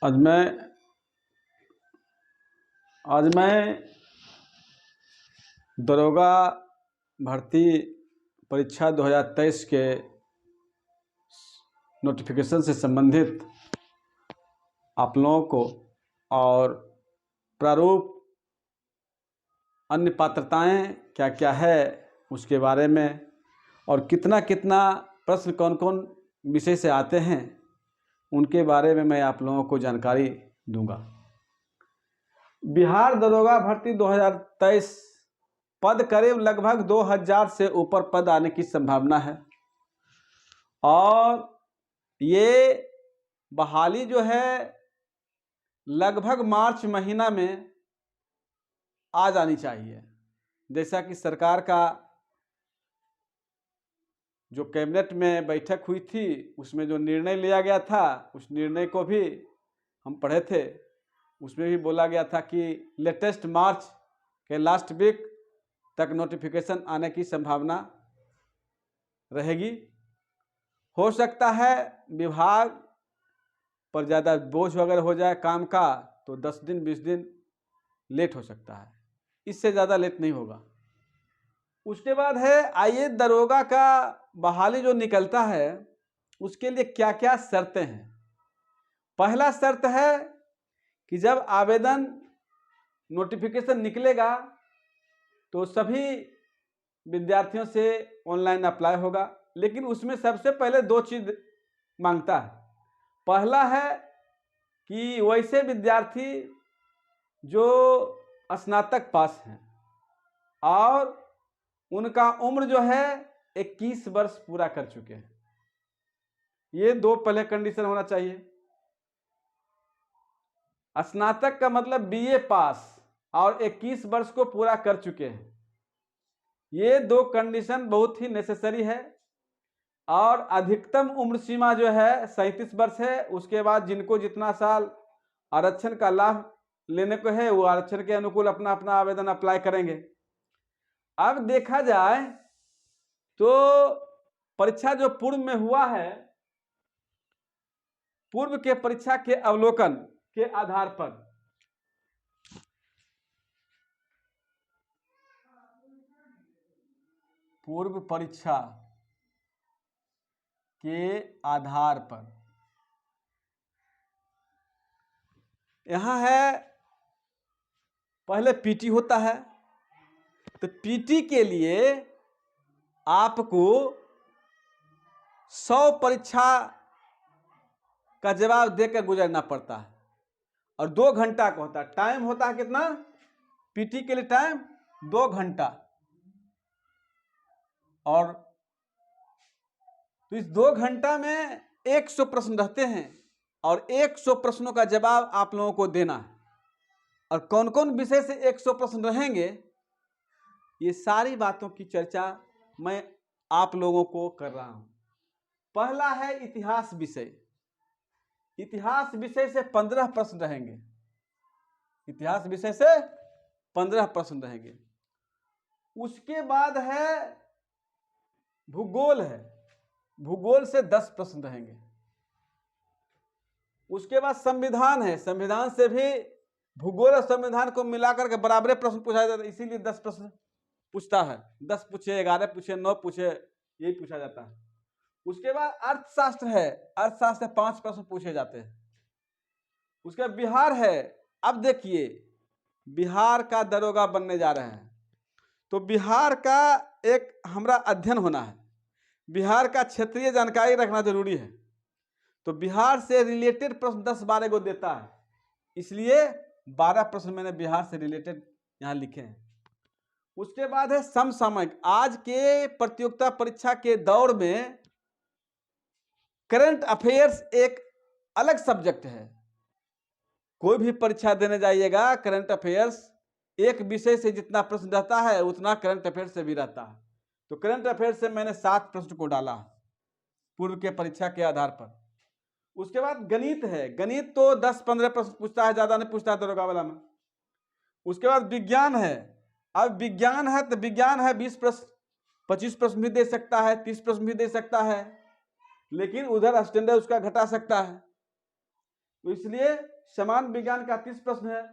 आज मैं दरोगा भर्ती परीक्षा 2023 के नोटिफिकेशन से संबंधित आप लोगों को और प्रारूप अन्य पात्रताएं क्या क्या है उसके बारे में और कितना कितना प्रश्न कौन कौन विषय से आते हैं उनके बारे में मैं आप लोगों को जानकारी दूंगा। बिहार दरोगा भर्ती 2023 पद करीब लगभग 2000 से ऊपर पद आने की संभावना है और ये बहाली जो है लगभग मार्च महीना में आ जानी चाहिए। जैसा कि सरकार का जो कैबिनेट में बैठक हुई थी उसमें जो निर्णय लिया गया था उस निर्णय को भी हम पढ़े थे। उसमें भी बोला गया था कि लेटेस्ट मार्च के लास्ट वीक तक नोटिफिकेशन आने की संभावना रहेगी। हो सकता है विभाग पर ज़्यादा बोझ वगैरह हो जाए काम का तो 10 दिन 20 दिन लेट हो सकता है, इससे ज़्यादा लेट नहीं होगा। उसके बाद है आइए दरोगा का बहाली जो निकलता है उसके लिए क्या क्या शर्तें हैं। पहला शर्त है कि जब आवेदन नोटिफिकेशन निकलेगा तो सभी विद्यार्थियों से ऑनलाइन अप्लाई होगा, लेकिन उसमें सबसे पहले 2 चीज़ मांगता है। पहला है कि वैसे विद्यार्थी जो स्नातक पास हैं और उनका उम्र जो है 21 वर्ष पूरा कर चुके हैं। ये 2 पहले कंडीशन होना चाहिए। स्नातक का मतलब बीए पास और 21 वर्ष को पूरा कर चुके हैं। ये 2 कंडीशन बहुत ही नेसेसरी है और अधिकतम उम्र सीमा जो है 37 वर्ष है। उसके बाद जिनको जितना साल आरक्षण का लाभ लेने को है वो आरक्षण के अनुकूल अपना अपना आवेदन अप्लाई करेंगे। अब देखा जाए तो परीक्षा जो पूर्व में हुआ है, पूर्व के परीक्षा के अवलोकन के आधार पर पूर्व परीक्षा के आधार पर यहाँ है पहले पीटी होता है, तो पीटी के लिए आपको 100 परीक्षा का जवाब देकर गुजरना पड़ता है और 2 घंटा का होता है। टाइम होता है कितना पीटी के लिए? टाइम 2 घंटा। और तो इस 2 घंटा में 100 प्रश्न रहते हैं और 100 प्रश्नों का जवाब आप लोगों को देना है। और कौन कौन विषय से 100 प्रश्न रहेंगे ये सारी बातों की चर्चा मैं आप लोगों को कर रहा हूं। पहला है इतिहास विषय। इतिहास विषय से 15 प्रश्न रहेंगे। इतिहास विषय से 15 प्रश्न रहेंगे। उसके बाद है भूगोल है, भूगोल से 10 प्रश्न रहेंगे। उसके बाद संविधान है, संविधान से भी भूगोल और संविधान को मिलाकर के बराबर प्रश्न पूछा जाता है, इसीलिए 10 प्रश्न पूछता है। 10 पूछे, 11 पूछे, 9 पूछे, यही पूछा जाता है। उसके बाद अर्थशास्त्र है, अर्थशास्त्र से 5 प्रश्न पूछे जाते हैं। उसके बाद बिहार है। अब देखिए बिहार का दरोगा बनने जा रहे हैं तो बिहार का एक हमारा अध्ययन होना है, बिहार का क्षेत्रीय जानकारी रखना जरूरी है। तो बिहार से रिलेटेड प्रश्न 10-12 को देता है, इसलिए 12 प्रश्न मैंने बिहार से रिलेटेड यहाँ लिखे हैं। उसके बाद है समसामयिक। आज के प्रतियोगिता परीक्षा के दौर में करंट अफेयर्स एक अलग सब्जेक्ट है। कोई भी परीक्षा देने जाइएगा करंट अफेयर्स एक विषय से जितना प्रश्न रहता है उतना करंट अफेयर्स से भी रहता है। तो करंट अफेयर्स से मैंने 7 प्रश्न को डाला पूर्व के परीक्षा के आधार पर। उसके बाद गणित है, गणित तो 10-15 प्रश्न पूछता है, ज्यादा नहीं पूछता है दरोगा वाला में। उसके बाद विज्ञान है। अब विज्ञान है तो विज्ञान है 20 प्रश्न, 25 प्रश्न भी दे सकता है, 30 प्रश्न भी दे सकता है, लेकिन उधर स्टैंडर्ड उसका घटा सकता है। तो इसलिए समान विज्ञान का 30 प्रश्न है,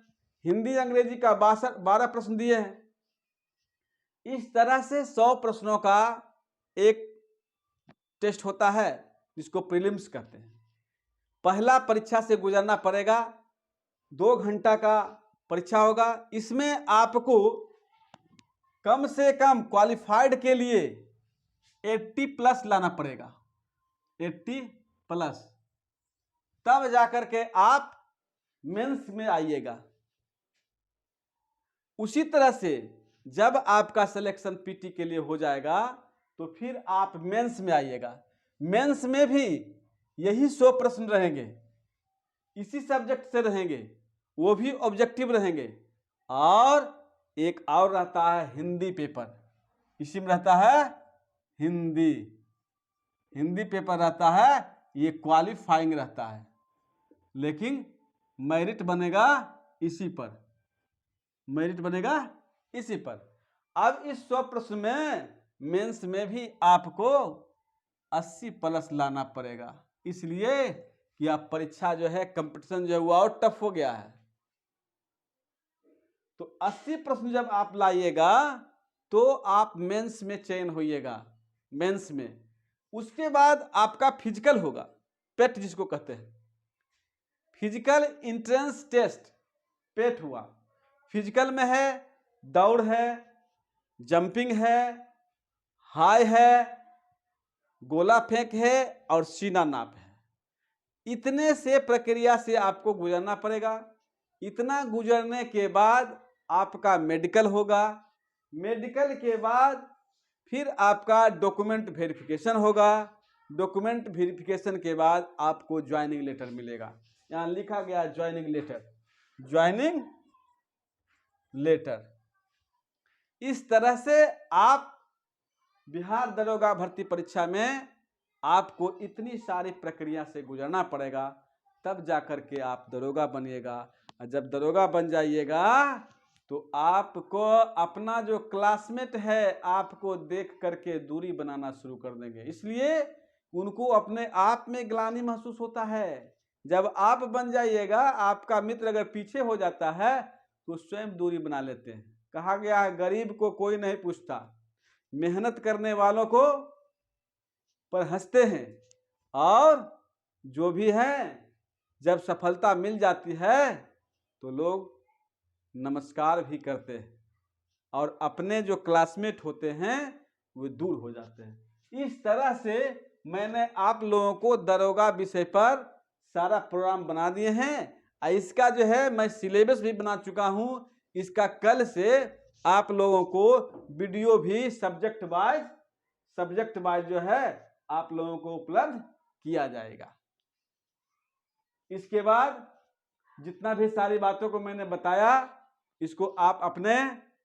हिंदी अंग्रेजी का 12 प्रश्न दिए हैं। इस तरह से 100 प्रश्नों का एक टेस्ट होता है जिसको प्रीलिम्स कहते हैं। पहला परीक्षा से गुजरना पड़ेगा, 2 घंटा का परीक्षा होगा। इसमें आपको कम से कम क्वालिफाइड के लिए 80 प्लस लाना पड़ेगा, 80 प्लस, तब जाकर के आप मेंस में आइएगा। उसी तरह से जब आपका सिलेक्शन पीटी के लिए हो जाएगा तो फिर आप मेंस में आइएगा। मेंस में भी यही 100 प्रश्न रहेंगे, इसी सब्जेक्ट से रहेंगे, वो भी ऑब्जेक्टिव रहेंगे। और एक और रहता है हिंदी पेपर, इसी में रहता है हिंदी पेपर रहता है, ये क्वालिफाइंग रहता है, लेकिन मेरिट बनेगा इसी पर, मेरिट बनेगा इसी पर। अब इस 100 प्रश्न में मेंस में भी आपको 80 प्लस लाना पड़ेगा, इसलिए कि आप परीक्षा जो है, कंपटीशन जो है वो और टफ हो गया है। तो 80 प्रश्न जब आप लाइएगा तो आप मेंस में चयन होइएगा, मेंस में। उसके बाद आपका फिजिकल होगा, पेट जिसको कहते हैं, फिजिकल एंट्रेंस टेस्ट, पेट हुआ। फिजिकल में है दौड़ है, जंपिंग है, हाई है, गोला फेंक है और सीना नाप है। इतने से प्रक्रिया से आपको गुजरना पड़ेगा। इतना गुजरने के बाद आपका मेडिकल होगा, मेडिकल के बाद फिर आपका डॉक्यूमेंट वेरिफिकेशन होगा, डॉक्यूमेंट वेरिफिकेशन के बाद आपको ज्वाइनिंग लेटर मिलेगा। यहाँ लिखा गया ज्वाइनिंग लेटर, ज्वाइनिंग लेटर। इस तरह से आप बिहार दरोगा भर्ती परीक्षा में आपको इतनी सारी प्रक्रिया से गुजरना पड़ेगा, तब जाकर के आप दरोगा बनिएगा। और जब दरोगा बन जाइएगा तो आपको अपना जो क्लासमेट है आपको देख करके दूरी बनाना शुरू कर देंगे, इसलिए उनको अपने आप में ग्लानि महसूस होता है। जब आप बन जाइएगा, आपका मित्र अगर पीछे हो जाता है तो स्वयं दूरी बना लेते हैं। कहा गया है गरीब को कोई नहीं पूछता, मेहनत करने वालों को पर हंसते हैं, और जो भी हैं जब सफलता मिल जाती है तो लोग नमस्कार भी करते हैं, और अपने जो क्लासमेट होते हैं वो दूर हो जाते हैं। इस तरह से मैंने आप लोगों को दरोगा विषय पर सारा प्रोग्राम बना दिए हैं। इसका जो है मैं सिलेबस भी बना चुका हूँ। इसका कल से आप लोगों को वीडियो भी सब्जेक्ट वाइज जो है आप लोगों को उपलब्ध किया जाएगा। इसके बाद जितना भी सारी बातों को मैंने बताया, इसको आप अपने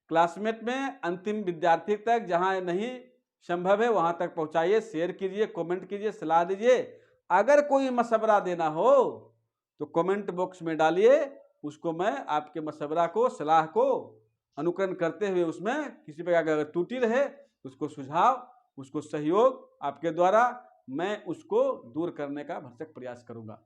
क्लासमेट में अंतिम विद्यार्थी तक, जहां नहीं संभव है वहां तक पहुंचाइए, शेयर कीजिए, कमेंट कीजिए, सलाह दीजिए। अगर कोई मशवरा देना हो तो कमेंट बॉक्स में डालिए, उसको मैं आपके मशवरा को, सलाह को अनुकरण करते हुए उसमें किसी प्रकार का अगर त्रुटि रहे उसको सुझाव, उसको सहयोग आपके द्वारा मैं उसको दूर करने का भरसक प्रयास करूंगा।